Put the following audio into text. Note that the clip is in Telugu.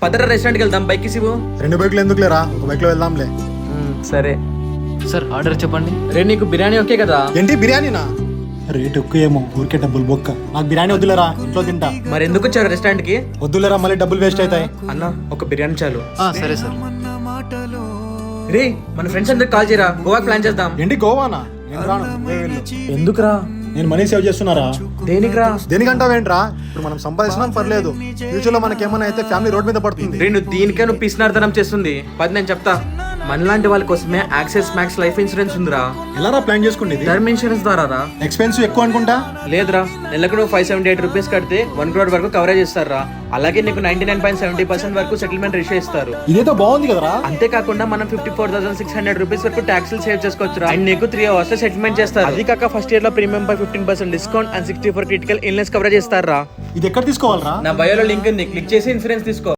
పదరా రెస్టారెంట్కి వెళ్దాం, బైక్ ఇవ్వు. 2 బైక్లు ఎందుకు లేరా, ఒక బైక్ లో వెళ్దాంలే. సరే. సార్ ఆర్డర్ చెప్పండి. రే నీకు బిర్యానీ ఓకే కదా? ఏంటి బిర్యానీనా? రేట్ ఎక్కువ ఏమో, ఊరికే డబ్బులు బొక్క. నాకు బిర్యానీ వద్దులేరా, ఇంట్లో తింటా. మరి ఎందుకు వచ్చారు రెస్టారెంట్ కి? వద్దులేరా, మళ్ళీ డబ్బులు వేస్ట్ అవుతాయి. అన్న ఒక బిర్యానీ చాలు. సరే సార్. రే మన ఫ్రెండ్స్ అందరికి కాల్ చేయరా, గోవాకి ప్లాన్ చేద్దాం. ఏంటి గోవానా? నేను రాను, నువ్వే వెళ్ళు. ఎందుకురా? నేను మనీ సేవ్ చేస్తున్నారా. దేనికిరా? దేనికంటావేంట్రా? ఇప్పుడు మనం సంపాదిస్తున్నాం పర్లేదు, ఫ్యూచర్ లో మనకి ఏమైనా అయితే ఫ్యామిలీ రోడ్ మీద పడుతుంది. రే నువ్వు దీనికే నువ్వు పిసినార్దనం చేస్తుంది. నేను చెప్తా. మనలాంటి వాళ్ళ కోసమే యాక్సిస్ మ్యాక్స్ లైఫ్ ఇన్సూరెన్స్ ఉందిరా. ఎలా ప్లాన్ చేసుకుంటేది? టర్మ్ ఇన్సూరెన్స్ ద్వారా రా. ఎక్స్పెన్సివ్ ఎక్కువ అనుకుంటా. లేదురా, నెలకు నువ్వు 578 రూపీస్ కడితే 1 crore వరకు కవరేజ్ ఇస్తారా. అలాగే నీకు 99.70% వరకు సెటిల్మెంట్ రిషో ఇస్తారు. ఇదేదో బాగుంది కదరా. అంతేకాకుండా మనం 54,600 రూపీస్ వరకు ట్యాక్సులు సేవ్ చేసుకోవచ్చు. అండ్ నీకు 3 hours లో సెటిల్మెంట్ చేస్తారు. అది కాక ఫస్ట్ ఇయర్ లో ప్రీమియం పై 15% discount and 64 critical illness coverage ఇస్తారా. ఇది ఎక్కడ తీసుకోవాలరా? నా బయోలో లింక్ ఉంది, క్లిక్ చేసి ఇన్సూరెన్స్ తీసుకో.